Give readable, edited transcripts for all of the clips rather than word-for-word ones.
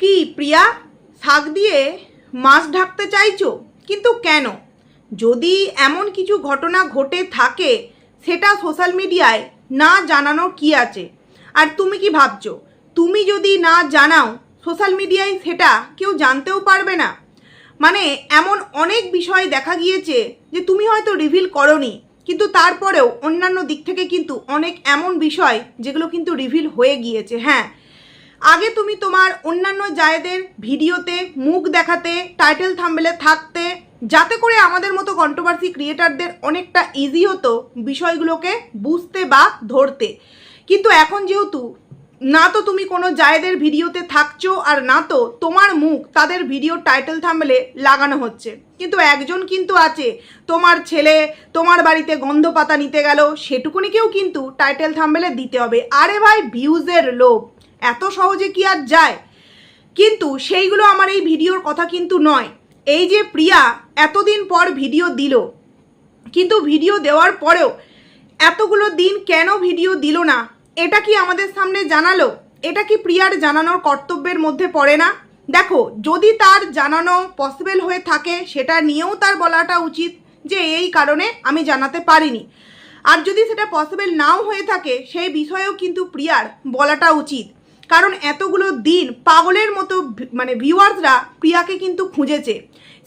কি প্রিয়া শাক দিয়ে মাছ ঢাকতে চাইছো? কিন্তু কেন? যদি এমন কিছু ঘটনা ঘটে থাকে সেটা সোশ্যাল মিডিয়ায় না জানানোর কি আছে? আর তুমি কি ভাবছো তুমি যদি না জানাও সোশ্যাল মিডিয়ায় সেটা কেউ জানতেও পারবে না? মানে এমন অনেক বিষয় দেখা গিয়েছে যে তুমি হয়তো রিভিল করোনি, কিন্তু তারপরেও অন্যান্য দিক থেকে কিন্তু অনেক এমন বিষয় যেগুলো কিন্তু রিভিল হয়ে গিয়েছে। হ্যাঁ, আগে তুমি তোমার অন্যান্য জায়দের ভিডিওতে মুখ দেখাতে, টাইটেল থাম্বনেলে থাকতে, যাতে করে আমাদের মতো কন্ট্রোভার্সি ক্রিয়েটারদের অনেকটা ইজি হতো বিষয়গুলোকে বুঝতে বা ধরতে। কিন্তু এখন যেহেতু না তো তুমি কোনো জায়দের ভিডিওতে থাকছো আর না তো তোমার মুখ তাদের ভিডিও টাইটেল থাম্বনেলে লাগানো হচ্ছে, কিন্তু একজন কিন্তু আছে, তোমার ছেলে তোমার বাড়িতে গন্ধ পাতা নিতে গেল, সেটুকুনিকেও কিন্তু টাইটেল থাম্বনেলে দিতে হবে। আরে ভাই, ভিউজের লোভ এত সহজে কি আর যায়? কিন্তু সেইগুলো আমার এই ভিডিওর কথা কিন্তু নয়। এই যে প্রিয়া এতদিন পর ভিডিও দিল, কিন্তু ভিডিও দেওয়ার পরেও এতগুলো দিন কেন ভিডিও দিল না, এটা কি আমাদের সামনে জানালো? এটা কি প্রিয়ার জানানোর কর্তব্যের মধ্যে পড়ে না? দেখো, যদি তার জানানো পসিবল হয়ে থাকে সেটা নিয়েও তার বলাটা উচিত যে এই কারণে আমি জানাতে পারিনি। আর যদি সেটা পসিবল নাও হয়ে থাকে সেই বিষয়েও কিন্তু প্রিয়ার বলাটা উচিত, কারণ এতগুলো দিন পাগলের মতো মানে ভিউয়ার্সরা প্রিয়াকে কিন্তু খুঁজেছে।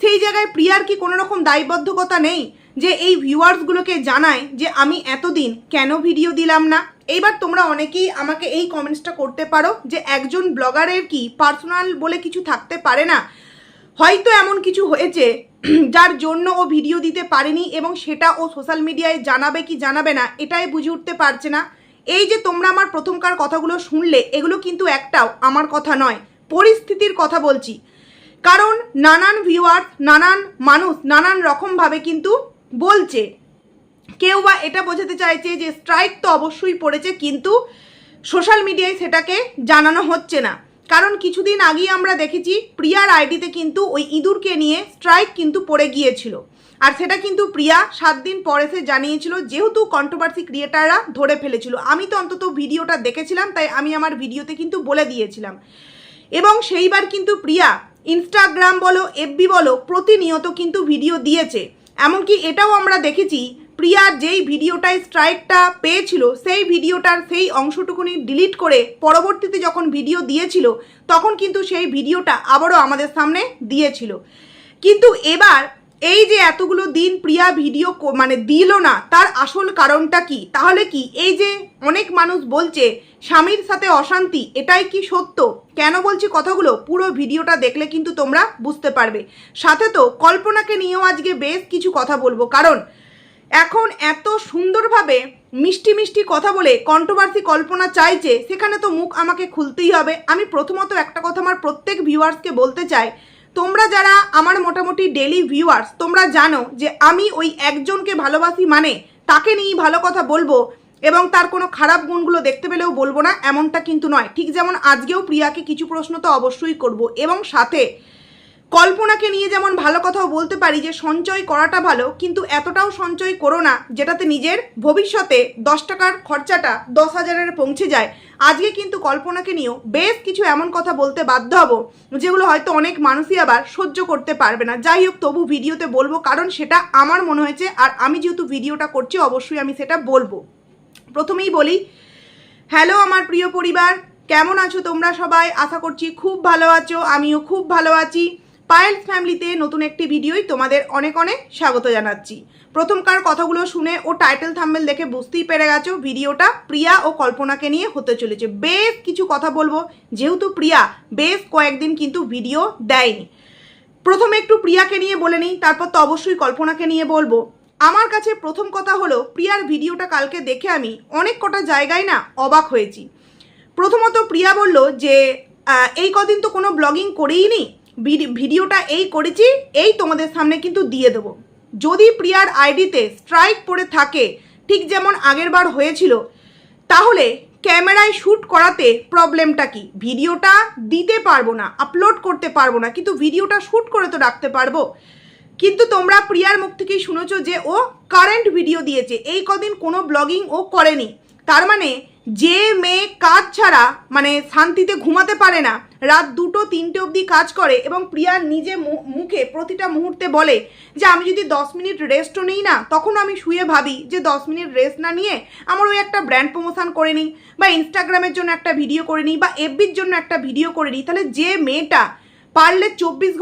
সেই জায়গায় প্রিয়ার কি কোনো রকম দায়বদ্ধকতা নেই যে এই ভিউয়ার্সগুলোকে জানায় যে আমি এতদিন কেন ভিডিও দিলাম না? এইবার তোমরা অনেকেই আমাকে এই কমেন্টসটা করতে পারো যে একজন ব্লগারের কি পার্সোনাল বলে কিছু থাকতে পারে না? হয়তো এমন কিছু হয়েছে যার জন্য ও ভিডিও দিতে পারেনি এবং সেটা ও সোশ্যাল মিডিয়ায় জানাবে কি জানাবে না এটাই বুঝে উঠতে পারছে না। এই যে তোমরা আমার প্রথমকার কথাগুলো শুনলে, এগুলো কিন্তু একটাও আমার কথা নয়, পরিস্থিতির কথা বলছি। কারণ নানান ভিউয়ার্স, নানান মানুষ নানান রকমভাবে কিন্তু বলছে। কেউ বা এটা বোঝাতে চাইছে যে স্ট্রাইক তো অবশ্যই পড়েছে, কিন্তু সোশ্যাল মিডিয়ায় সেটাকে জানানো হচ্ছে না। কারণ কিছুদিন আগেই আমরা দেখেছি প্রিয়ার আইডিতে কিন্তু ওই ইঁদুরকে নিয়ে স্ট্রাইক কিন্তু পড়ে গিয়েছিল, আর সেটা কিন্তু প্রিয়া 7 দিন পরে সে জানিয়েছিল, যেহেতু কন্ট্রোভার্সি ক্রিয়েটাররা ধরে ফেলেছিল। আমি তো অন্তত ভিডিওটা দেখেছিলাম, তাই আমি আমার ভিডিওতে কিন্তু বলে দিয়েছিলাম। এবং সেইবার কিন্তু প্রিয়া ইনস্টাগ্রাম বলো, এফবি বলো, প্রতিনিয়ত কিন্তু ভিডিও দিয়েছে। এমনকি এটাও আমরা দেখেছি প্রিয়া যেই ভিডিওটায় স্ট্রাইকটা পেয়েছিল সেই ভিডিওটার সেই অংশটুকুনি ডিলিট করে পরবর্তীতে যখন ভিডিও দিয়েছিল তখন কিন্তু সেই ভিডিওটা আবারও আমাদের সামনে দিয়েছিল। কিন্তু এবার এই যে এতগুলো দিন প্রিয়া ভিডিও মানে দিল না, তার আসল কারণটা কি? তাহলে কি এই যে অনেক মানুষ বলছে স্বামীর সাথে অশান্তি, এটাই কি সত্য? কেন বলছি কথাগুলো পুরো ভিডিওটা দেখলে কিন্তু তোমরা বুঝতে পারবে। সাথে তো কল্পনাকে নিয়েও আজকে বেশ কিছু কথা বলবো, কারণ এখন এত সুন্দরভাবে মিষ্টি মিষ্টি কথা বলে কন্ট্রোভার্সি কল্পনা চাইছে, সেখানে তো মুখ আমাকে খুলতেই হবে। আমি প্রথমত একটা কথা আমার প্রত্যেক ভিউয়ার্সকে বলতে চাই, তোমরা যারা আমার মোটামুটি ডেলি ভিউয়ার্স, তোমরা জানো যে আমি ওই একজনকে ভালোবাসি মানে তাকে নিয়েই ভালো কথা বলবো এবং তার কোনো খারাপ গুণগুলো দেখতে পেলেও বলবো না, এমনটা কিন্তু নয়। ঠিক যেমন আজকেও প্রিয়াকে কিছু প্রশ্ন তো অবশ্যই করব, এবং সাথে কল্পনাকে নিয়ে যেমন ভালো কথাও বলতে পারি যে সঞ্চয় করাটা ভালো, কিন্তু এতটাও সঞ্চয় করো না যেটাতে নিজের ভবিষ্যতে 10 টাকার খরচাটা 10,000-এর পৌঁছে যায়। আজকে কিন্তু কল্পনাকে নিয়েও বেশ কিছু এমন কথা বলতে বাধ্য হব যেগুলো হয়তো অনেক মানুষই আবার সহ্য করতে পারবে না। যাই হোক, তবু ভিডিওতে বলবো, কারণ সেটা আমার মনে হয়েছে, আর আমি যেহেতু ভিডিওটা করছি অবশ্যই আমি সেটা বলবো। প্রথমেই বলি, হ্যালো আমার প্রিয় পরিবার, কেমন আছো তোমরা সবাই? আশা করছি খুব ভালো আছো, আমিও খুব ভালো আছি। পায়েলস ফ্যামিলিতে নতুন একটি ভিডিওই তোমাদের অনেক অনেক স্বাগত জানাচ্ছি। প্রথমকার কথাগুলো শুনে ও টাইটেল থাম্বনেল দেখে বুঝতেই পেরে গেছো ভিডিওটা প্রিয়া ও কল্পনাকে নিয়ে হতে চলেছে। বেশ কিছু কথা বলবো, যেহেতু প্রিয়া বেশ কয়েকদিন কিন্তু ভিডিও দেয়নি। প্রথমে একটু প্রিয়াকে নিয়ে বলে নিই, তারপর তো অবশ্যই কল্পনাকে নিয়ে বলবো। আমার কাছে প্রথম কথা হলো, প্রিয়ার ভিডিওটা কালকে দেখে আমি অনেক কটা জায়গায় না অবাক হয়েছি। প্রথমত প্রিয়া বলল যে এই কদিন তো কোনো ব্লগিং করেই নি, ভিডিওটা এই করেছি, এই তোমাদের সামনে কিন্তু দিয়ে দেবো। যদি প্রিয়ার আইডিতে স্ট্রাইক পড়ে থাকে ঠিক যেমন আগের বার হয়েছিল, তাহলে ক্যামেরায় শ্যুট করাতে প্রবলেমটা কি? ভিডিওটা দিতে পারবো না, আপলোড করতে পারবো না, কিন্তু ভিডিওটা শ্যুট করে তো রাখতে পারবো। কিন্তু তোমরা প্রিয়ার মুখ থেকেই শুনেছো যে ও কারেন্ট ভিডিও দিয়েছে, এই কদিন কোনো ব্লগিং ও করেনি। তার মানে যে মেয়ে কাজ ছাড়া মানে শান্তিতে ঘুমাতে পারে না, রাত 2টো 3টে অবধি কাজ করে এবং প্রিয়া নিজে মুখে প্রতিটা মুহূর্তে বলে যে আমি যদি 10 মিনিট রেস্টও নিই না, তখন আমি শুয়ে ভাবি যে 10 মিনিট রেস্ট না নিয়ে আমার ওই একটা ব্র্যান্ড প্রমোশন করে নিই, বা ইনস্টাগ্রামের জন্য একটা ভিডিও করে নিই, বা এফবির জন্য একটা ভিডিও করে নিই। তাহলে যে মেয়েটা পারলে 24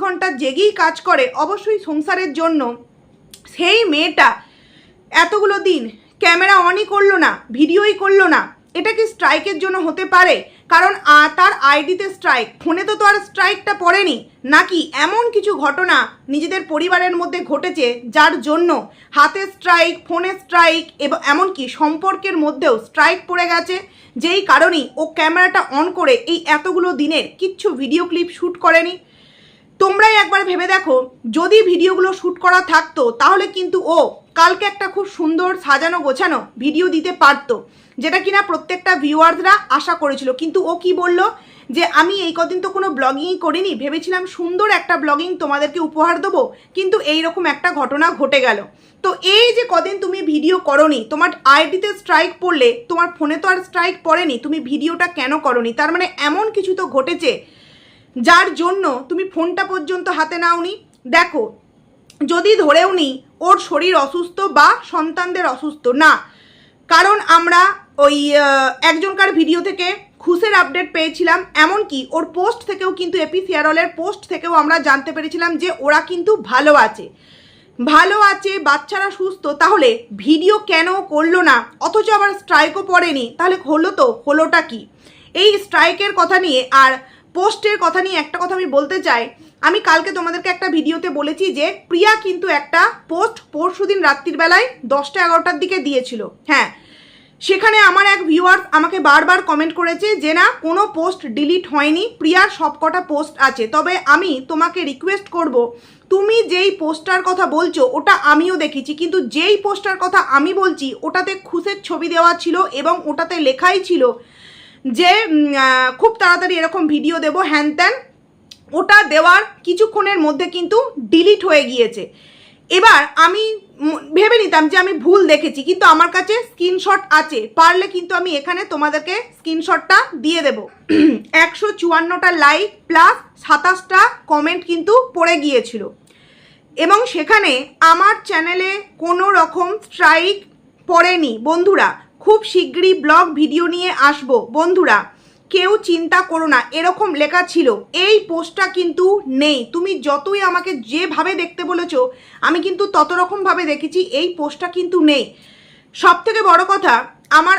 ঘন্টা জেগেই কাজ করে অবশ্যই সংসারের জন্য, সেই মেয়েটা এতগুলো দিন ক্যামেরা অনই করলো না, ভিডিওই করলো না, এটা কি স্ট্রাইকের জন্য হতে পারে? কারণ তার আইডিতে স্ট্রাইক, ফোনে তো আর স্ট্রাইকটা পড়েনি, নাকি এমন কিছু ঘটনা নিজেদের পরিবারের মধ্যে ঘটেছে যার জন্য হাতে স্ট্রাইক, ফোনে স্ট্রাইক এবং এমনকি সম্পর্কের মধ্যেও স্ট্রাইক পড়ে গেছে, যেই কারণেই ও ক্যামেরাটা অন করে এই এতগুলো দিনের কিচ্ছু ভিডিও ক্লিপ শ্যুট করেনি। তোমরাই একবার ভেবে দেখো, যদি ভিডিওগুলো শ্যুট করা থাকতো তাহলে কিন্তু ও কালকে একটা খুব সুন্দর সাজানো গোছানো ভিডিও দিতে পারতো, যেটা কিনা প্রত্যেকটা ভিউয়ার্সরা আশা করেছিল। কিন্তু ও কি বলল যে আমি এই কদিন তো কোনো ব্লগিংই করিনি, ভেবেছিলাম সুন্দর একটা ব্লগিং তোমাদেরকে উপহার দেবো, কিন্তু এইরকম একটা ঘটনা ঘটে গেল। তো এই যে কদিন তুমি ভিডিও করনি, তোমার আইডিতে স্ট্রাইক পড়লে, তোমার ফোনে তো আর স্ট্রাইক পড়েনি, তুমি ভিডিওটা কেন করনি? তার মানে এমন কিছু তো ঘটেছে যার জন্য তুমি ফোনটা পর্যন্ত হাতে নাওনি। দেখো, যদি ধরেও নি ওর শরীর অসুস্থ বা সন্তানদের অসুস্থ না, কারণ আমরা ওই একজনকার ভিডিও থেকে খুশের আপডেট পেয়েছিলাম, এমনকি ওর পোস্ট থেকেও কিন্তু এপি ফেয়ারওয়েলের পোস্ট থেকেও আমরা জানতে পেরেছিলাম যে ওরা কিন্তু ভালো আছে, বাচ্চারা সুস্থ। তাহলে ভিডিও কেন করলো না? অথচ আবার স্ট্রাইকও পড়েনি, তাহলে হলোটা কি? এই স্ট্রাইকের কথা নিয়ে আর পোস্টের কথা নিয়ে একটা কথা আমি বলতে চাই। আমি কালকে তোমাদেরকে একটা ভিডিওতে বলেছি যে প্রিয়া কিন্তু একটা পোস্ট পরশুদিন রাত্রির বেলায় 10টা-11টার দিকে দিয়েছিল। হ্যাঁ, সেখানে আমার এক ভিউয়ার আমাকে বারবার কমেন্ট করেছে যে না, কোনো পোস্ট ডিলিট হয়নি, প্রিয়ার সবকটা পোস্ট আছে। তবে আমি তোমাকে রিকোয়েস্ট করব, তুমি যেই পোস্টার কথা বলছো ওটা আমিও দেখেছি, কিন্তু যেই পোস্টার কথা আমি বলছি ওটাতে খুশের ছবি দেওয়া ছিল এবং ওটাতে লেখাই ছিল যে খুব তাড়াতাড়ি এরকম ভিডিও দেবো হ্যান ত্যান। ওটা দেওয়ার কিছুক্ষণের মধ্যে কিন্তু ডিলিট হয়ে গিয়েছে। এবার আমি ভেবে নিতাম যে আমি ভুল দেখেছি, কিন্তু আমার কাছে স্ক্রিনশট আছে, পারলে কিন্তু আমি এখানে তোমাদেরকে স্ক্রিনশটটা দিয়ে দেব। 154টা লাইক প্লাস 27টা কমেন্ট কিন্তু পড়ে গিয়েছিল এবং সেখানে আমার চ্যানেলে কোনো রকম স্ট্রাইক পড়েনি। বন্ধুরা, খুব শীঘ্রই ব্লগ ভিডিও নিয়ে আসবো, বন্ধুরা কেউ চিন্তা করো না, এরকম লেখা ছিল। এই পোস্টটা কিন্তু নেই, তুমি যতই আমাকে যেভাবে দেখতে বলেছো আমি কিন্তু তত রকমভাবে দেখেছি, এই পোস্টটা কিন্তু নেই। সব থেকে বড় কথা, আমার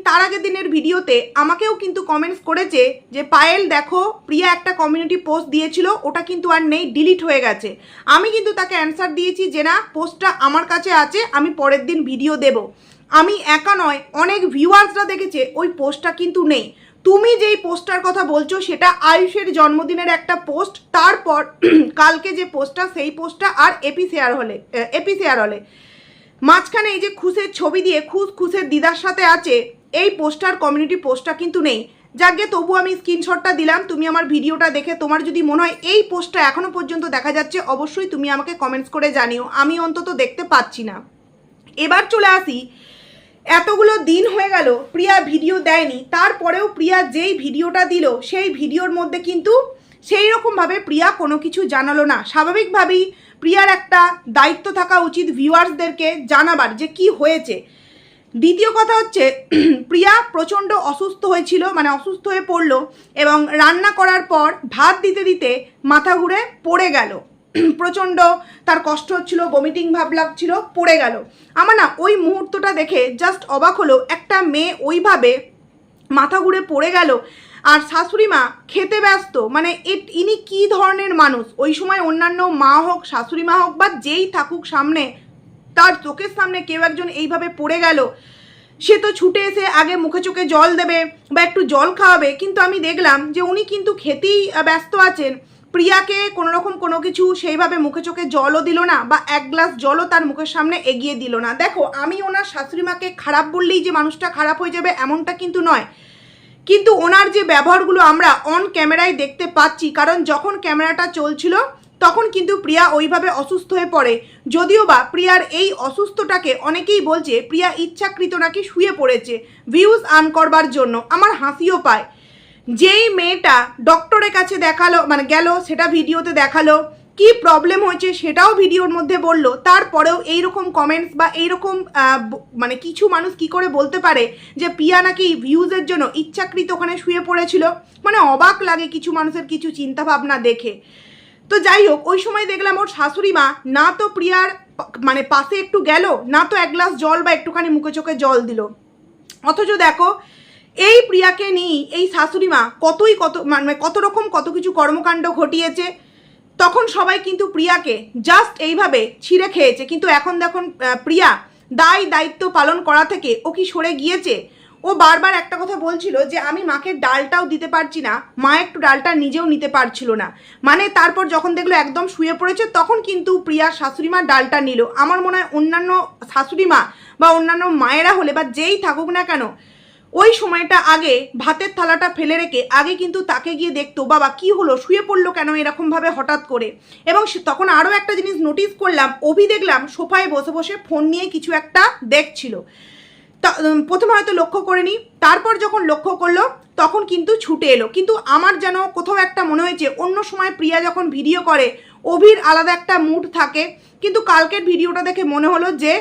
তার আগের দিনের ভিডিওতে আমাকেও কিন্তু কমেন্টস করেছে যে পায়েল দেখো, প্রিয়া একটা কমিউনিটি পোস্ট দিয়েছিল, ওটা কিন্তু আর নেই, ডিলিট হয়ে গেছে। আমি কিন্তু তাকে অ্যান্সার দিয়েছি যে না, পোস্টটা আমার কাছে আছে, আমি পরের দিন ভিডিও দেব। আমি একা নয়, অনেক ভিউয়ার্সরা দেখেছে ওই পোস্টটা কিন্তু নেই। তুমি যেই পোস্টটার কথা বলছো সেটা আয়ুষের জন্মদিনের একটা পোস্ট, তারপর কালকে যে পোস্টটা সেই পোস্টটা আর এপি শেয়ার হলে মাঝখানে এই যে খুশের ছবি দিয়ে খুশের দিদার সাথে আছে, এই পোস্টার কমিউনিটি পোস্টটা কিন্তু নেই। যাকে তবু আমি স্ক্রিনশটটা দিলাম, তুমি আমার ভিডিওটা দেখে তোমার যদি মনে হয় এই পোস্টটা এখনো পর্যন্ত দেখা যাচ্ছে, অবশ্যই তুমি আমাকে কমেন্টস করে জানিও, আমি অন্তত দেখতে পাচ্ছি না। এবার চলে আসি, এতগুলো দিন হয়ে গেল প্রিয়া ভিডিও দেয়নি, তারপরেও প্রিয়া যেই ভিডিওটা দিল সেই ভিডিওর মধ্যে কিন্তু সেই রকমভাবে প্রিয়া কোনো কিছু জানালো না। স্বাভাবিকভাবেই প্রিয়ার একটা দায়িত্ব থাকা উচিত ভিউয়ার্সদেরকে জানাবার যে কি হয়েছে। দ্বিতীয় কথা হচ্ছে, প্রিয়া প্রচণ্ড অসুস্থ হয়ে পড়লো এবং রান্না করার পর ভাত দিতে দিতে মাথা ঘুরে পড়ে গেল, প্রচণ্ড তার কষ্ট হচ্ছিল, ভমিটিং ভাব লাগছিল, পড়ে গেল। আমার না ওই মুহূর্তটা দেখে জাস্ট অবাক হলো, একটা মেয়ে ওইভাবে মাথা ঘুরে পড়ে গেল আর শাশুড়ি মা খেতে ব্যস্ত, মানে ইনি কি ধরনের মানুষ? ওই সময় অন্যান্য মা হোক, শাশুড়ি মা হোক বা যেই থাকুক সামনে, তার চোখের সামনে কেউ একজন এইভাবে পড়ে গেল, সে তো ছুটে এসে আগে মুখে চোখে জল দেবে বা একটু জল খাওয়াবে, কিন্তু আমি দেখলাম যে উনি কিন্তু খেতেই ব্যস্ত আছেন। প্রিয়াকে কোনোরকম কোনো কিছু সেইভাবে মুখে চোখে জলও দিল না বা এক গ্লাস জলও তার মুখের সামনে এগিয়ে দিল না। দেখো, আমি ওনার শাশুড়ি মাকে খারাপ বললেই যে মানুষটা খারাপ হয়ে যাবে এমনটা কিন্তু নয়, কিন্তু ওনার যে ব্যবহারগুলো আমরা অন ক্যামেরায় দেখতে পাচ্ছি, কারণ যখন ক্যামেরাটা চলছিল তখন কিন্তু প্রিয়া ওইভাবে অসুস্থ হয়ে পড়ে। যদিও বা প্রিয়ার এই অসুস্থটাকে অনেকেই বলছে প্রিয়া ইচ্ছাকৃত নাকি শুয়ে পড়েছে ভিউজ আর্ন করবার জন্য। আমার হাসিও পায়। যেই মেয়েটা ডক্টরের কাছে দেখালো, মানে গেল, সেটা ভিডিওতে দেখালো, কি প্রবলেম হয়েছে সেটাও ভিডিওর মধ্যে বললো, তারপরেও এইরকম কমেন্টস বা এইরকম মানে কিছু মানুষ কি করে বলতে পারে যে প্রিয়া নাকি ভিউজের জন্য ইচ্ছাকৃত ওখানে শুয়ে পড়েছিল। মানে অবাক লাগে কিছু মানুষের কিছু চিন্তা ভাবনা দেখে। তো যাই হোক, ওই সময় দেখলাম ওর শাশুড়ি মা না তো প্রিয়ার মানে পাশে একটু গেল, না তো এক গ্লাস জল বা একটুখানি মুখে চোখে জল দিল। অথচ দেখো এই প্রিয়াকে নিয়ে এই শাশুড়ি মা মানে কত কিছু কর্মকাণ্ড ঘটিয়েছে। তখন সবাই কিন্তু প্রিয়াকে জাস্ট এইভাবে ছিঁড়ে খেয়েছে, কিন্তু এখন দেখুন প্রিয়া দায়িত্ব পালন করা থেকে ও কি সরে গিয়েছে। ও বারবার একটা কথা বলছিল যে আমি মাকে ডালটাও দিতে পারছি না, মা একটু ডালটা নিজেও নিতে পারছিল না। মানে তারপর যখন দেখলো একদম শুয়ে পড়েছে তখন কিন্তু প্রিয়ার শাশুড়ি মা ডালটা নিল। আমার মনে হয় অন্যান্য শাশুড়ি মা বা অন্যান্য মায়েরা হলে বা যেই থাকুক না কেন, ওই সময়টা আগে ভাতের থালাটা ফেলে রেখে আগে কিন্তু তাকে গিয়ে দেখতো বাবা কি হলো, শুয়ে পড়লো কেন এরকমভাবে হঠাৎ করে। এবং তখন আরও একটা জিনিস নোটিস করলাম, অভি দেখলাম সোফায় বসে বসে ফোন নিয়ে কিছু একটা দেখছিল। প্রথমে হয়তো লক্ষ্য করেনি, তারপর যখন লক্ষ্য করলো তখন কিন্তু ছুটে এলো। কিন্তু আমার যেন কোথাও একটা মনে হয়েছে অন্য সময় প্রিয়া যখন ভিডিও করে অভির আলাদা একটা মুড থাকে, কিন্তু কালকের ভিডিওটা দেখে মনে হলো যে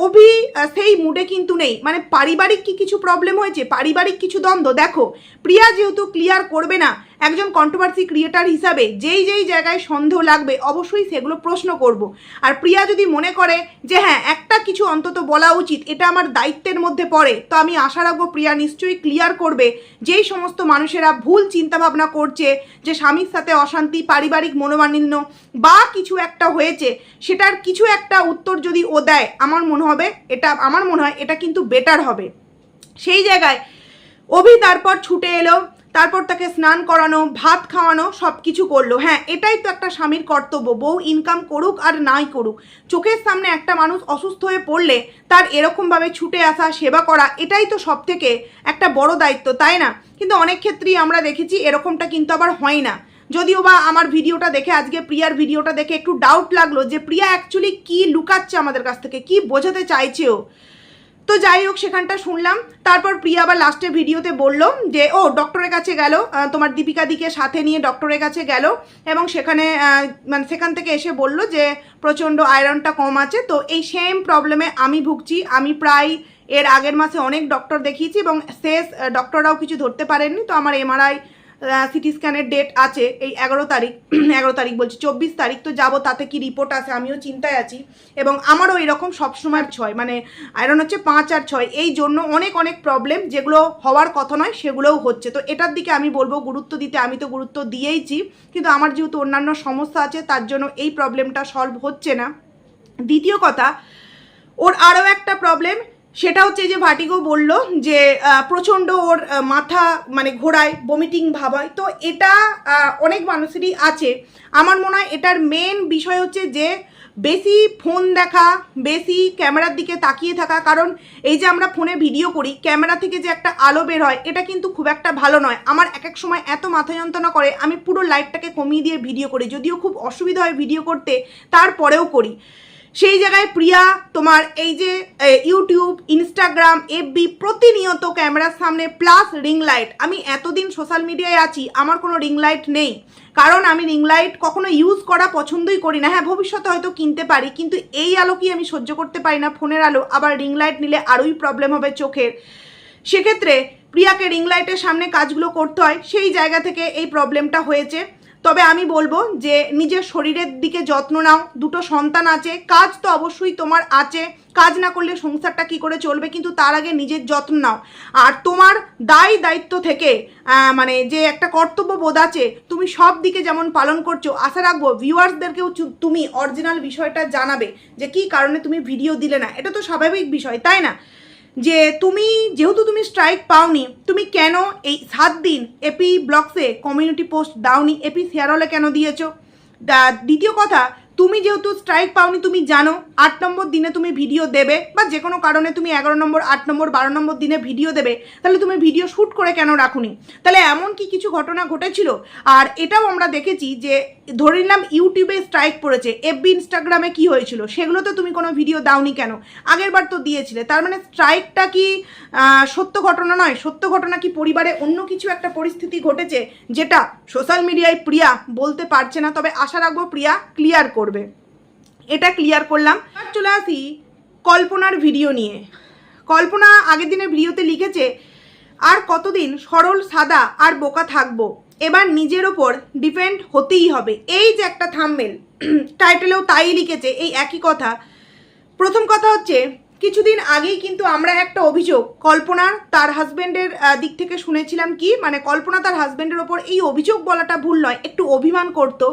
অভি সেই মুডে কিন্তু নেই। মানে পারিবারিক কি কিছু প্রবলেম হয়েছে, পারিবারিক কিছু দ্বন্দ্ব। দেখো প্রিয়া যেহেতু ক্লিয়ার করবে না, একজন কন্ট্রোভার্সি ক্রিয়েটার হিসাবে যেই জায়গায় সন্দেহ লাগবে অবশ্যই সেগুলো প্রশ্ন করব। আর প্রিয়া যদি মনে করে যে হ্যাঁ একটা কিছু অন্তত বলা উচিত, এটা আমার দায়িত্বের মধ্যে পড়ে, তো আমি আশা রাখবো প্রিয়া নিশ্চয়ই ক্লিয়ার করবে। যেই সমস্ত মানুষেরা ভুল চিন্তাভাবনা করছে যে স্বামীর সাথে অশান্তি, পারিবারিক মনোমালিন্য বা কিছু একটা হয়েছে, সেটার কিছু একটা উত্তর যদি ও দেয় আমার মনে হয় এটা কিন্তু বেটার হবে। সেই জায়গায় অভি তারপর ছুটে এলো, তারপর তাকে স্নান করানো, ভাত খাওয়ানো, সব কিছু করলো। হ্যাঁ এটাই তো একটা স্বামীর কর্তব্য, বউ ইনকাম করুক আর নাই করুক, চোখের সামনে একটা মানুষ অসুস্থ হয়ে পড়লে তার এরকমভাবে ছুটে আসা, সেবা করা, এটাই তো সব থেকে একটা বড় দায়িত্ব, তাই না? কিন্তু অনেক ক্ষেত্রেই আমরা দেখেছি এরকমটা কিন্তু আবার হয় না। যদিও বা আমার ভিডিওটা দেখে, আজকে প্রিয়ার ভিডিওটা দেখে একটু ডাউট লাগলো যে প্রিয়া অ্যাকচুয়ালি কি লুকাচ্ছে আমাদের কাছ থেকে, কি বোঝাতে চাইছেও। তো যাই হোক সেখানটা শুনলাম। তারপর প্রিয়া আবার লাস্টে ভিডিওতে বলল যে ও ডক্টরের কাছে গেল, তোমার দীপিকা দিকে সাথে নিয়ে ডক্টরের কাছে গেল, এবং সেখানে মানে সেখান থেকে এসে বলল যে প্রচণ্ড আয়রনটা কম আছে। তো এই সেম প্রবলেমে আমি ভুগছি। আমি প্রায় এর আগের মাসে অনেক ডক্টর দেখিয়েছি এবং শেষ ডক্টররাও কিছু ধরতে পারেননি। তো আমার এমআরআই সিটি স্ক্যানের ডেট আছে এই 11 তারিখ বলছি 24 তারিখ। তো যাবো, তাতে কি রিপোর্ট আছে আমিও চিন্তায় আছি। এবং আমারও এরকম সবসময় 6, মানে আয়রন হচ্ছে 5 আর 6, এই জন্য অনেক প্রবলেম যেগুলো হওয়ার কথা নয় সেগুলোও হচ্ছে। তো এটার দিকে আমি বলবো গুরুত্ব দিতে, আমি তো গুরুত্ব দিয়েইছি, কিন্তু আমার যেহেতু অন্যান্য সমস্যা আছে তার জন্য এই প্রবলেমটা সলভ হচ্ছে না। দ্বিতীয় কথা, ওর আরও একটা প্রবলেম, সেটা হচ্ছে যে ভার্টিগো বলল যে প্রচণ্ড ওর মাথা মানে ঘোরায়, বমিটিং ভাব হয়। তো এটা অনেক মানুষেরই আছে। আমার মনে হয় এটার মেন বিষয় হচ্ছে যে বেশি ফোন দেখা, বেশি ক্যামেরার দিকে তাকিয়ে থাকা। কারণ এই যে আমরা ফোনে ভিডিও করি, ক্যামেরা থেকে যে একটা আলো বের হয় এটা কিন্তু খুব একটা ভালো নয়। আমার এক সময় এত মাথা যন্ত্রণা করে আমি পুরো লাইটটাকে কমিয়ে দিয়ে ভিডিও করি, যদিও খুব অসুবিধা হয় ভিডিও করতে, তারপরেও করি। সেই জায়গায় প্রিয়া তোমার এই যে ইউটিউব, ইনস্টাগ্রাম, এফবি প্রতিনিয়ত ক্যামেরার সামনে, প্লাস রিং লাইট। আমি এতদিন সোশ্যাল মিডিয়ায় আছি, আমার কোনো রিং লাইট নেই, কারণ আমি রিং লাইট কখনো ইউজ করা পছন্দই করি না। হ্যাঁ ভবিষ্যতে হয়তো কিনতে পারি, কিন্তু এই আলো কি আমি সহ্য করতে পারি না, ফোনের আলো। আবার রিং লাইট নিলে আরোই প্রবলেম হবে চোখের। সেক্ষেত্রে প্রিয়াকে রিং লাইটের সামনে কাজগুলো করতে হয়, সেই জায়গা থেকে এই প্রবলেমটা হয়েছে। তবে আমি বলবো যে নিজের শরীরের দিকে যত্ন নাও, দুটো সন্তান আছে, কাজ তো অবশ্যই তোমার আছে, কাজ না করলে সংসারটা কি করে চলবে, কিন্তু তার আগে নিজের যত্ন নাও। আর তোমার দায়িত্ব থেকে মানে যে একটা কর্তব্য বোধ আছে, তুমি সব দিকে যেমন পালন করছো, আশা রাখবো ভিউয়ার্সদেরকেও তুমি অরিজিনাল বিষয়টা জানাবে যে কি কারণে তুমি ভিডিও দিলে না। এটা তো স্বাভাবিক বিষয়, তাই না? যে যেহেতু তুমি স্ট্রাইক পাওনি, তুমি কেন এই 7 দিন এপি ব্লগসে কমিউনিটি পোস্ট দাওনি, এপি শেয়ার হলে কেন দিয়েছো? দ্বিতীয় কথা, তুমি যেহেতু স্ট্রাইক পাওনি, তুমি জানো 8 নম্বর দিনে তুমি ভিডিও দেবে, বা যে কোনো কারণে তুমি 11 নম্বর, 8 নম্বর, 12 নম্বর দিনে ভিডিও দেবে, তাহলে তুমি ভিডিও শ্যুট করে কেন রাখুনি? তাহলে এমন কি কিছু ঘটনা ঘটেছিল? আর এটাও আমরা দেখেছি যে ধরে নিলাম ইউটিউবে স্ট্রাইক পড়েছে, এফবি ইনস্টাগ্রামে কি হয়েছিল সেগুলো তো তুমি কোনো ভিডিও দাওনি কেন? আগের বার তো দিয়েছিলে। তার মানে স্ট্রাইকটা কি সত্য ঘটনা নয়? সত্য ঘটনা কি পরিবারে অন্য কিছু একটা পরিস্থিতি ঘটেছে যেটা সোশ্যাল মিডিয়ায় প্রিয়া বলতে পারছে না? তবে আশা রাখবো প্রিয়া ক্লিয়ার করবে। এটা ক্লিয়ার করলাম। আর চলে আসি কল্পনার ভিডিও নিয়ে। কল্পনা আগের দিনের ভিডিওতে লিখেছে, আর কতদিন সরল সাদা আর বোকা থাকবো, এবার নিজের ওপর ডিপেন্ড হতেই হবে। এই যে একটা থাম্বনেল, টাইটেলেও তাই লিখেছে, এই একই কথা। প্রথম কথা হচ্ছে, কিছুদিন আগেই কিন্তু আমরা একটা অভিযোগ কল্পনার তার হাজব্যান্ডের দিক থেকে শুনেছিলাম, কি মানে কল্পনা তার হাজব্যান্ডের ওপর, এই অভিযোগ বলাটা ভুল নয়, একটু অভিমান করতো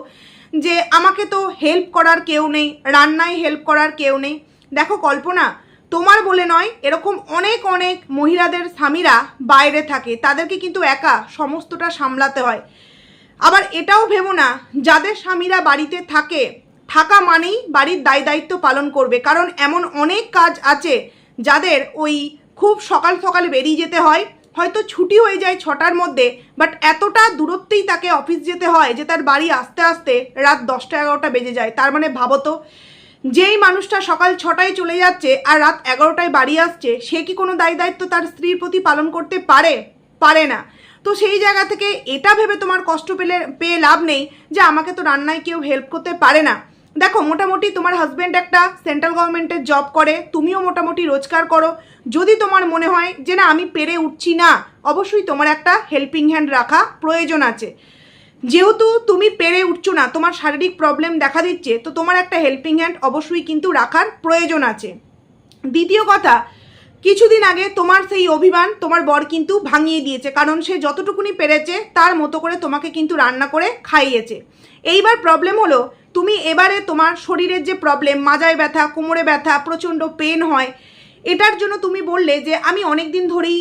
যে আমাকে তো হেল্প করার কেউ নেই, রান্নায় হেল্প করার কেউ নেই। দেখো কল্পনা, তোমার বলে নয়, এরকম অনেক অনেক মহিলাদের স্বামীরা বাইরে থাকে, তাদেরকে কিন্তু একা সমস্তটা সামলাতে হয়। আবার এটাও ভেবো না যাদের স্বামীরা বাড়িতে থাকা মানেই বাড়ির দায় দায়িত্ব পালন করবে, কারণ এমন অনেক কাজ আছে যাদের ওই খুব সকাল সকালে বেরিয়ে যেতে হয়, হয়তো ছুটি হয়ে যায় 6টার মধ্যে, বাট এতটা দূরত্বেই তাকে অফিস যেতে হয় যে তার বাড়ি আসতে আসতে রাত 10টা 11টা বেজে যায়। তার মানে ভাবো তো, যেই মানুষটা সকাল 6টায় চলে যাচ্ছে আর রাত 11টায় বাড়ি আসছে, সে কি কোনো দায় দায়িত্ব তার স্ত্রীর প্রতি পালন করতে পারে না। তো সেই জায়গা থেকে এটা ভেবে তোমার কষ্ট পেয়ে লাভ নেই যে আমাকে তো রান্নায় কেউ হেল্প করতে পারে না। দেখো, মোটামুটি তোমার হাজব্যান্ড একটা সেন্ট্রাল গভর্নমেন্টের জব করে, তুমিও মোটামুটি রোজগার করো। যদি তোমার মনে হয় যে না আমি পেরে উঠছি না, অবশ্যই তোমার একটা হেল্পিং হ্যান্ড রাখা প্রয়োজন আছে। যেহেতু তুমি পেরে উঠছো না, তোমার শারীরিক প্রবলেম দেখা দিচ্ছে, তো তোমার একটা হেল্পিং হ্যান্ড অবশ্যই কিন্তু রাখার প্রয়োজন আছে। দ্বিতীয় কথা, কিছুদিন আগে তোমার সেই অভিমান তোমার বর কিন্তু ভাঙিয়ে দিয়েছে, কারণ সে যতটুকুনি পেরেছে তার মতো করে তোমাকে কিন্তু রান্না করে খাইয়েছে। এইবার প্রবলেম হলো, তুমি এবারে তোমার শরীরের যে প্রবলেম, মাজায় ব্যথা, কোমরে ব্যথা, প্রচণ্ড পেন হয়, এটার জন্য তুমি বললে যে আমি অনেক দিন ধরেই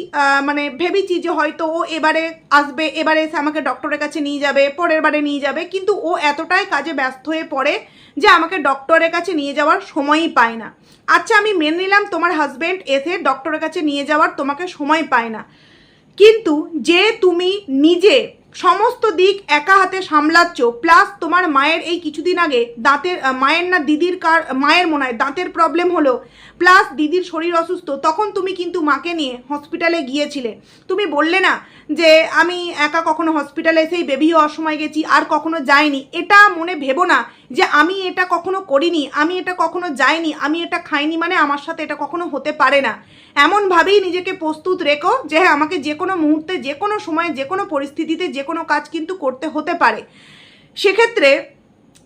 মানে ভেবেছি যে হয়তো ও এবারে আসবে, এবারে এসে আমাকে ডক্টরের কাছে নিয়ে যাবে, পরের বারে নিয়ে যাবে, কিন্তু ও এতটাই কাজে ব্যস্ত হয়ে পড়ে যে আমাকে ডক্টরের কাছে নিয়ে যাওয়ার সময়ই পায় না। আচ্ছা, আমি মেনে নিলাম তোমার হাজব্যান্ড এসে ডক্টরের কাছে নিয়ে যাওয়ার তোমাকে সময় পায় না, কিন্তু যে তুমি নিজে সমস্ত দিক একা হাতে সামলাচ্ছ, প্লাস তোমার মায়ের এই কিছুদিন আগে দাঁতের, মায়ের না দিদির মায়ের মনে হয় দাঁতের প্রবলেম হলো, প্লাস দিদির শরীর অসুস্থ, তখন তুমি কিন্তু মাকে নিয়ে হসপিটালে গিয়েছিলে। তুমি বললে না যে আমি একা কখনো হসপিটালে সেই বেবিও অসময় গেছি, আর কখনো যাইনি। এটা মনে ভেবো না যে আমি এটা কখনো করিনি, আমি এটা কখনো যাইনি, আমি এটা খাইনি, মানে আমার সাথে এটা কখনো হতে পারে না। এমনভাবেই নিজেকে প্রস্তুত রেখো যে হ্যাঁ, আমাকে যে কোনো মুহূর্তে, যে কোনো সময়ে, যে কোনো পরিস্থিতিতে যে কোনো কাজ কিন্তু করতে হতে পারে। সেক্ষেত্রে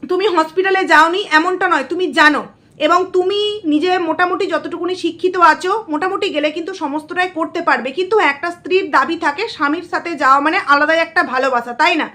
তুমি হসপিটালে যাওনি এমনটা নয়, তুমি জানো, এবং তুমি নিজে মোটামুটি যতটুকুনি শিক্ষিত আছো, মোটামুটি গেলে কিন্তু সমস্তটাই করতে পারবে। কিন্তু একটা স্ত্রীর দাবি থাকে স্বামীর সাথে যাওয়া মানে আলাদাই একটা ভালোবাসা, তাই না?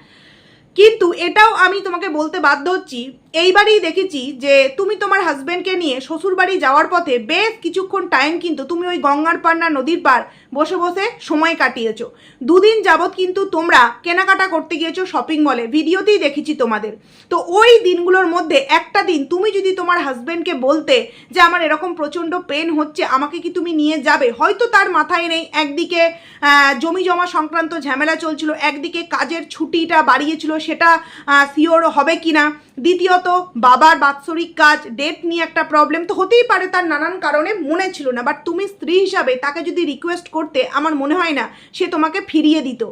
কিন্তু এটাও আমি তোমাকে বলতে বাধ্য হচ্ছি, এইবারই দেখেছি যে তুমি তোমার হাজব্যান্ডকে নিয়ে শ্বশুরবাড়ি যাওয়ার পথে বেশ কিছুক্ষণ টাইম কিন্তু তুমি ওই গঙ্গার পার না নদীর পার বসে বসে সময় কাটিয়েছো। দুদিন যাবৎ কিন্তু তোমরা কেনাকাটা করতে গিয়েছো শপিং মলে, ভিডিওতেই দেখেছি তোমাদের। তো ওই দিনগুলোর মধ্যে একটা দিন তুমি যদি তোমার হাজব্যান্ডকে বলতে যে আমার এরকম প্রচণ্ড পেন হচ্ছে, আমাকে কি তুমি নিয়ে যাবে, হয়তো তার মাথায় নেই, একদিকে জমি জমা সংক্রান্ত ঝামেলা চলছিল, একদিকে কাজের ছুটিটা বাড়িয়েছিল, সেটা সিওর হবে কিনা, দ্বিতীয়ত বাবার বাৎসরিক কাজ, ডেট নিয়ে একটা প্রবলেম, তো হতেই পারে তার নানান কারণে মনে ছিল না। বাট তুমি স্ত্রী হিসাবে তাকে যদি রিকোয়েস্ট করতে, আমার মনে হয় না সে তোমাকে ফিরিয়ে দিত।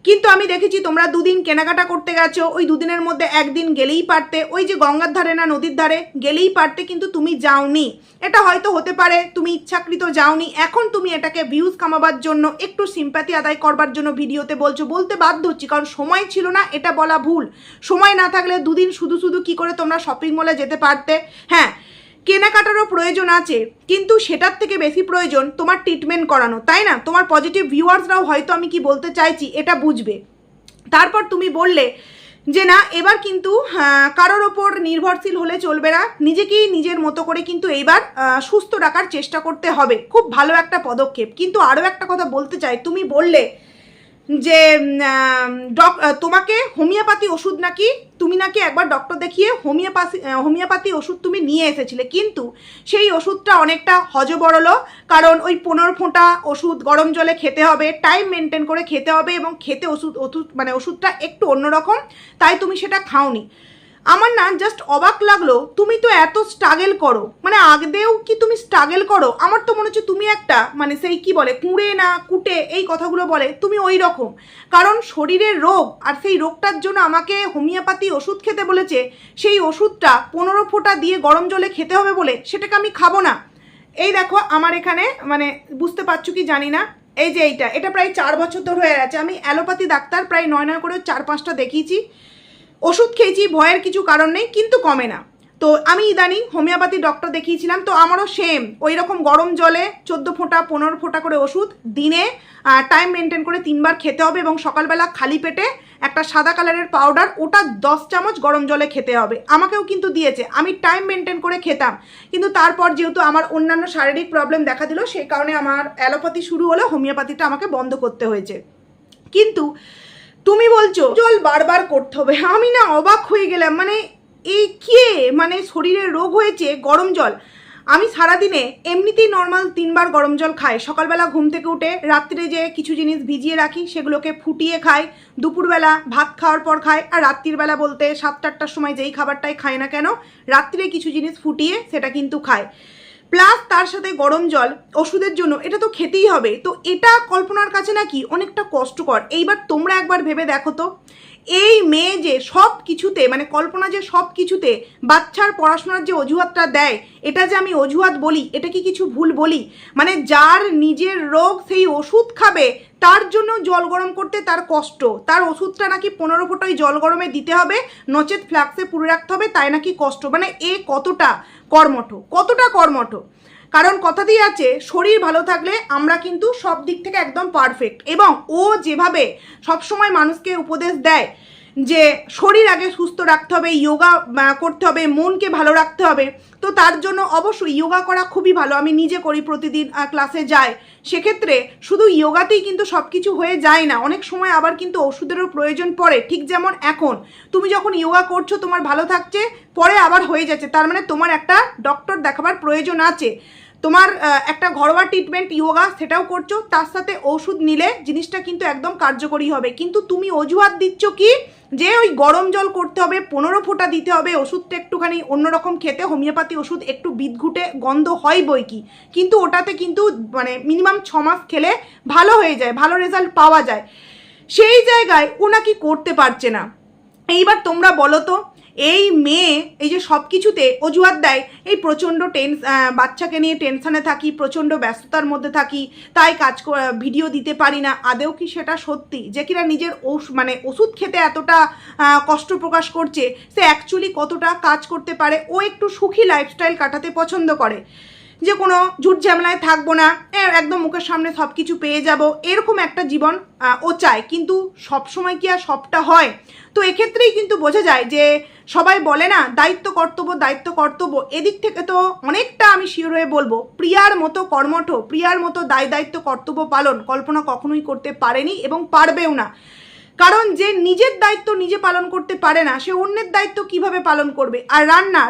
কিন্তু আমি দেখেছি তোমরা দুদিন কেনাকাটা করতে গেছো, ওই দুদিনের মধ্যে একদিন গেলেই পারতে, ওই যে গঙ্গার ধারে না নদীর ধারে গেলেই পারতে, কিন্তু তুমি যাওনি। এটা হয়তো হতে পারে তুমি ইচ্ছাকৃত যাওনি, এখন তুমি এটাকে ভিউজ কামাবার জন্য, একটু সিম্প্যাথি আদায় করবার জন্য ভিডিওতে বলছো। বলতে বাধ্য হচ্ছি, কারণ সময় ছিল না, এটা বলা ভুল। সময় না থাকলে দুদিন শুধু শুধু কি করে তোমরা শপিং মলে যেতে পারতে? হ্যাঁ, কেনাকাটারও প্রয়োজন আছে, কিন্তু সেটার থেকে বেশি প্রয়োজন তোমার ট্রিটমেন্ট করানো, তাই না? তোমার পজিটিভ ভিউয়ার্সরাও হয়তো আমি কি বলতে চাইছি এটা বুঝবে। তারপর তুমি বললে যে না, এবার কিন্তু কারোর ওপর নির্ভরশীল হলে চলবে না, নিজেকেই নিজের মতো করে কিন্তু এইবার সুস্থ রাখার চেষ্টা করতে হবে। খুব ভালো একটা পদক্ষেপ। কিন্তু আরও একটা কথা বলতে চাই, তুমি বললে যে তোমাকে হোমিওপ্যাথি ওষুধ নাকি তুমি নাকি একবার ডক্টর দেখিয়ে হোমিওপ্যাথি ওষুধ তুমি নিয়ে এসেছিলে, কিন্তু সেই ওষুধটা অনেকটা হজবরল, কারণ ওই 15 ফোঁটা ওষুধ গরম জলে খেতে হবে, টাইম মেনটেন করে খেতে হবে, এবং খেতে ওষুধটা একটু অন্যরকম, তাই তুমি সেটা খাওনি। আমার না জাস্ট অবাক লাগলো, তুমি তো এত স্ট্রাগল করো, মানে আগেও কি তুমি স্ট্রাগল করো? আমার তো মনে হচ্ছে তুমি একটা মানে সেই কি বলে কুঁড়ে না কুটে এই কথাগুলো বলে, তুমি ওই রকম। কারণ শরীরের রোগ, আর সেই রোগটার জন্য আমাকে হোমিওপ্যাথি ওষুধ খেতে বলেছে, সেই ওষুধটা 15 ফোঁটা দিয়ে গরম জলে খেতে হবে বলে সেটাকে আমি খাবো না। এই দেখো আমার এখানে, মানে বুঝতে পারছো কি জানি না, এই যে এটা প্রায় 4 বছর ধরে হয়ে গেছে। আমি অ্যালোপ্যাথি ডাক্তার প্রায় 9 করে 4-5টা দেখিয়েছি, ওষুধ খেয়েছি, ভয়ের কিছু কারণ নেই, কিন্তু কমে না। তো আমি ইদানিং হোমিওপ্যাথি ডক্টর দেখিয়েছিলাম, তো আমারও সেম ওই রকম গরম জলে 14 ফোঁটা 15 ফোঁটা করে ওষুধ দিনে টাইম মেনটেন করে 3 বার খেতে হবে, এবং সকালবেলা খালি পেটে একটা সাদা কালারের পাউডার, ওটা 10 চামচ গরম জলে খেতে হবে। আমাকেও কিন্তু দিয়েছে, আমি টাইম মেনটেন করে খেতাম, কিন্তু তারপর যেহেতু আমার অন্যান্য শারীরিক প্রবলেম দেখা দিল, সেই কারণে আমার অ্যালোপ্যাথি শুরু হলো, হোমিওপ্যাথিটা আমাকে বন্ধ করতে হয়েছে। কিন্তু তুমি বলছো জল বারবার করতে হবে, আমি না অবাক হয়ে গেলাম, মানে এই কে, মানে শরীরে রোগ হয়েছে গরম জল। আমি সারাদিনে এমনিতেই নর্মাল 3 বার গরম জল খাই, সকালবেলা ঘুম থেকে উঠে, রাত্রে যে কিছু জিনিস ভিজিয়ে রাখি সেগুলোকে ফুটিয়ে খাই, দুপুরবেলা ভাত খাওয়ার পর খাই, আর রাত্রির বেলা বলতে 7-8টার সময় যেই খাবারটাই খাই না কেন, রাত্রে কিছু জিনিস ফুটিয়ে সেটা কিন্তু খাই, প্লাস তার সাথে গরম জল ওষুধের জন্য, এটা তো খেতেই হবে। তো এটা কল্পনার কাছে নাকি অনেকটা কষ্টকর। এইবার তোমরা একবার ভেবে দেখো তো, এই মেয়ে যে সব কিছুতে, মানে কল্পনা যে সব কিছুতে বাচ্চার পড়াশোনার যে অজুহাতটা দেয়, এটা যে আমি অজুহাত বলি, এটা কি কিছু ভুল বলি? মানে যার নিজের রোগ, সেই ওষুধ খাবে, তার জন্য জল গরম করতে তার কষ্ট, তার ওষুধটা নাকি 15 ফোঁটা ওই জল গরমে দিতে হবে, নচেত ফ্লাক্সে পুরে রাখতে হবে, তাই নাকি কষ্ট। মানে এ কতটা কর্মঠ। কারণ কথাতেই আছে, শরীর ভালো থাকলে আমরা কিন্তু সব দিক থেকে একদম পারফেক্ট। এবং ও যেভাবে সবসময় মানুষকে উপদেশ দেয় যে শরীর আগে সুস্থ রাখতে হবে, যোগা করতে হবে, মনকে ভালো রাখতে হবে, তো তার জন্য অবশ্যই যোগা করা খুবই ভালো। আমি নিজে করি, প্রতিদিন ক্লাসে যাই। সেক্ষেত্রে শুধু যোগাতেই কিন্তু সব কিছু হয়ে যায় না, অনেক সময় আবার কিন্তু ওষুধেরও প্রয়োজন পড়ে। ঠিক যেমন এখন তুমি যখন যোগা করছো, তোমার ভালো থাকছে, পরে আবার হয়ে যাচ্ছে, তার মানে তোমার একটা ডক্টর দেখাবার প্রয়োজন আছে। তোমার একটা ঘরোয়া ট্রিটমেন্ট যোগা সেটাও করছো, তার সাথে ওষুধ নিলে জিনিসটা কিন্তু একদম কার্যকরী হবে। কিন্তু তুমি অজুহাত দিচ্ছ কি, যে ওই গরম জল করতে হবে, 15 ফোঁটা দিতে হবে, ওষুধটা একটুখানি অন্যরকম খেতে, হোমিওপ্যাথি ওষুধ একটু বিদঘুটে গন্ধ হয় বই কি, কিন্তু ওটাতে কিন্তু মানে মিনিমাম 6 মাস খেলে ভালো হয়ে যায়, ভালো রেজাল্ট পাওয়া যায়। সেই জায়গায় ও নাকি করতে পারছে না। এইবার তোমরা বলো তো, এই মেয়ে এই যে সব কিছুতে অজুহাত দেয়, এই প্রচণ্ড বাচ্চাকে নিয়ে টেনশানে থাকি, প্রচণ্ড ব্যস্ততার মধ্যে থাকি, তাই ভিডিও দিতে পারি না, আদেও কি সেটা সত্যি? যে কিনা নিজের ওষুধ খেতে এতটা কষ্ট প্রকাশ করছে, সে অ্যাকচুয়ালি কতটা কাজ করতে পারে? ও একটু সুখী লাইফস্টাইল কাটাতে পছন্দ করে, যে কোনো ঝুট ঝামেলায় থাকবো না, একদম মুখের সামনে সব কিছু পেয়ে যাব, এরকম একটা জীবন ও চায়। কিন্তু সব সময় কি আর সবটা হয়? তো এক্ষেত্রেই কিন্তু বোঝা যায় যে সবাই বলে না দায়িত্ব কর্তব্য, এদিক থেকে তো অনেকটা আমি শিওর হয়ে বলবো, প্রিয়ার মতো কর্মঠ, প্রিয়ার মতো দায়িত্ব কর্তব্য পালন কল্পনা কখনোই করতে পারেনি এবং পারবেও না। কারণ যে নিজের দায়িত্ব নিজে পালন করতে পারে না, সে অন্যের দায়িত্ব কিভাবে পালন করবে? আর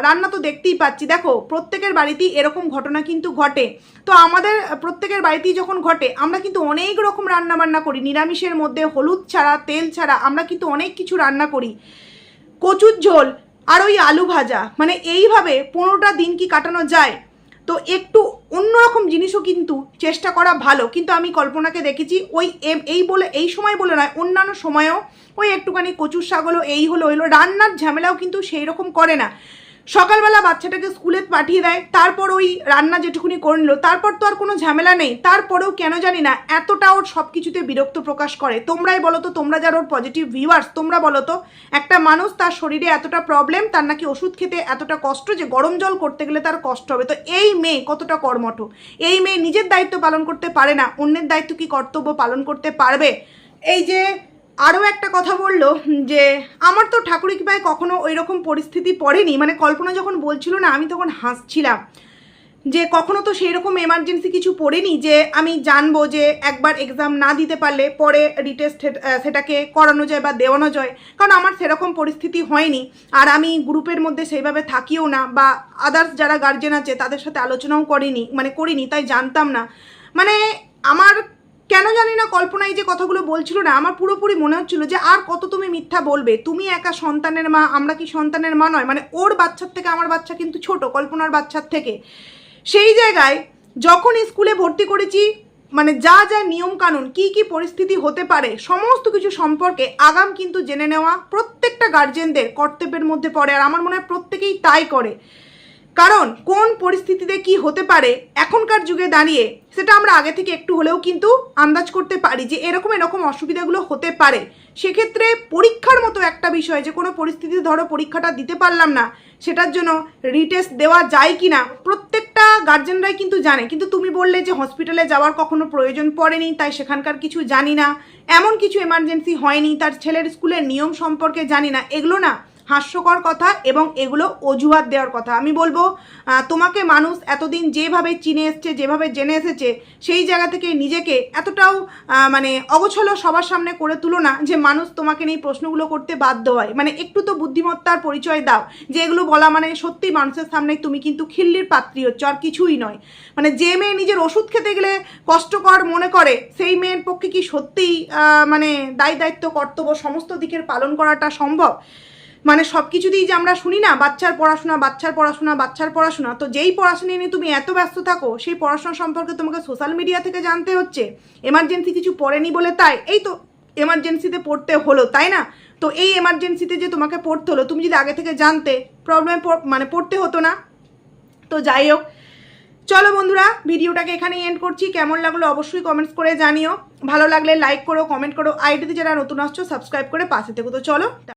রান্না তো দেখতেই পাচ্ছি, দেখো প্রত্যেকের বাড়িতেই এরকম ঘটনা কিন্তু ঘটে। তো আমাদের প্রত্যেকের বাড়িতেই যখন ঘটে, আমরা কিন্তু অনেক রকম রান্না বান্না করি, নিরামিষের মধ্যে হলুদ ছাড়া, তেল ছাড়া আমরা কিন্তু অনেক কিছু রান্না করি, কচুর ঝোল আর ওই আলু ভাজা, মানে এইভাবে 15টা দিন কি কাটানো যায়? তো একটু অন্যরকম জিনিসও কিন্তু চেষ্টা করা ভালো। কিন্তু আমি কল্পনাকে দেখেছি ওই এই সময় বলে নয়, অন্যান্য সময়েও ওই একটুখানি কচুর শাক হলো, এই হলো, রান্নার ঝামেলাও কিন্তু সেই রকম করে না। সকালবেলা বাচ্চাটাকে স্কুলে পাঠিয়ে দেয়, তারপর ওই রান্না যেটুকুনি করে নিল, তারপর তো আর কোনো ঝামেলা নেই। তারপরেও কেন জানি না এতটা ওর সব কিছুতে বিরক্ত প্রকাশ করে। তোমরাই বলো তো, তোমরা যারা ওর পজিটিভ ভিউয়ার্স, তোমরা বলো তো, একটা মানুষ তার শরীরে এতটা প্রবলেম, তার নাকি ওষুধ খেতে এতটা কষ্ট, যে গরম জল করতে গেলে তার কষ্ট হবে। তো এই মেয়ে কতটা কর্মঠ? এই মেয়ে নিজের দায়িত্ব পালন করতে পারে না, অন্যের দায়িত্ব কি কর্তব্য পালন করতে পারবে? এই যে আরও একটা কথা বললো যে আমার তো ঠাকুরি কৃপায় কখনো ওই রকম পরিস্থিতি পড়েনি, মানে কল্পনা যখন বলছিল না, আমি তখন হাসছিলাম। যে কখনো তো সেই রকম এমার্জেন্সি কিছু পড়েনি যে আমি জানবো যে একবার এক্সাম না দিতে পারলে পরে রিটেস্ট সেটাকে করানো যায় বা দেওয়ানো যায়, কারণ আমার সেরকম পরিস্থিতি হয়নি। আর আমি গ্রুপের মধ্যে সেইভাবে থাকিও না, বা আদার্স যারা গার্জেন আছে তাদের সাথে আলোচনাও করিনি, তাই জানতাম না। মানে আমার কেন জানি না কল্পনায় যে কথাগুলো বলছিল না, আমার পুরোপুরি মনে হচ্ছিল যে আর কত তুমি মিথ্যা বলবে, তুমি একা সন্তানের মা, আমরা কি সন্তানের মা নয়? মানে ওর বাচ্চার থেকে আমার বাচ্চা কিন্তু ছোট, কল্পনার বাচ্চার থেকে। সেই জায়গায় যখন স্কুলে ভর্তি করেছি, মানে যা যা নিয়ম কানুন, কি কি পরিস্থিতি হতে পারে সমস্ত কিছু সম্পর্কে আগাম কিন্তু জেনে নেওয়া প্রত্যেকটা গার্জেনদের কর্তব্যের মধ্যে পড়ে। আর আমার মনে হয় প্রত্যেকেই তাই করে, কারণ কোন পরিস্থিতিতে কি হতে পারে এখনকার যুগে দাঁড়িয়ে সেটা আমরা আগে থেকে একটু হলেও কিন্তু আন্দাজ করতে পারি যে এরকম অসুবিধাগুলো হতে পারে। সেক্ষেত্রে পরীক্ষার মতো একটা বিষয়, যে কোনো পরিস্থিতিতে ধরো পরীক্ষাটা দিতে পারলাম না, সেটার জন্য রিটেস্ট দেওয়া যায় কি না প্রত্যেকটা গার্জেনরাই কিন্তু জানে। কিন্তু তুমি বললে যে হসপিটালে যাওয়ার কখনো প্রয়োজন পড়েনি, তাই সেখানকার কিছু জানি না, এমন কিছু এমার্জেন্সি হয়নি, তার ছেলের স্কুলের নিয়ম সম্পর্কে জানি না। এগুলো না হাস্যকর কথা এবং এগুলো অজুহাত দেওয়ার কথা। আমি বলবো তোমাকে মানুষ এতদিন যেভাবে চিনে এসছে, যেভাবে জেনে এসেছে, সেই জায়গা থেকে নিজেকে এতটাও মানে অগোছলো সবার সামনে করে তুলো না যে মানুষ তোমাকে নিয়ে প্রশ্নগুলো করতে বাধ্য হয়। মানে একটু তো বুদ্ধিমত্তার পরিচয় দাও, যে এগুলো বলা মানে সত্যি মানুষের সামনে তুমি কিন্তু খিল্লির পাত্রী হচ্ছ, আর কিছুই নয়। মানে যে মেয়ে নিজের ওষুধ খেতে গেলে কষ্টকর মনে করে, সেই মেয়ের পক্ষে কি সত্যিই মানে দায়িত্ব কর্তব্য সমস্ত দিকের পালন করাটা সম্ভব? মানে সব কিছু দিয়েই যে আমরা শুনি না বাচ্চার পড়াশোনা, তো যেই পড়াশোনা নিয়ে তুমি এত ব্যস্ত থাকো, সেই পড়াশোনা সম্পর্কে তোমাকে সোশ্যাল মিডিয়া থেকে জানতে হচ্ছে। এমার্জেন্সি কিছু পড়েনি বলে তাই এই তো এমার্জেন্সিতে পড়তে হলো, তাই না? তো এই এমার্জেন্সিতে যে তোমাকে পড়তে হলো, তুমি যদি আগে থেকে জানতে প্রবলেমে মানে পড়তে হতো না। তো যাই হোক, চলো বন্ধুরা, ভিডিওটাকে এখানেই এন্ড করছি। কেমন লাগলো অবশ্যই কমেন্টস করে জানিও, ভালো লাগলে লাইক করো, কমেন্ট করো, আইডিতে যারা নতুন আসছো সাবস্ক্রাইব করে পাশে থেকো। তো চলো।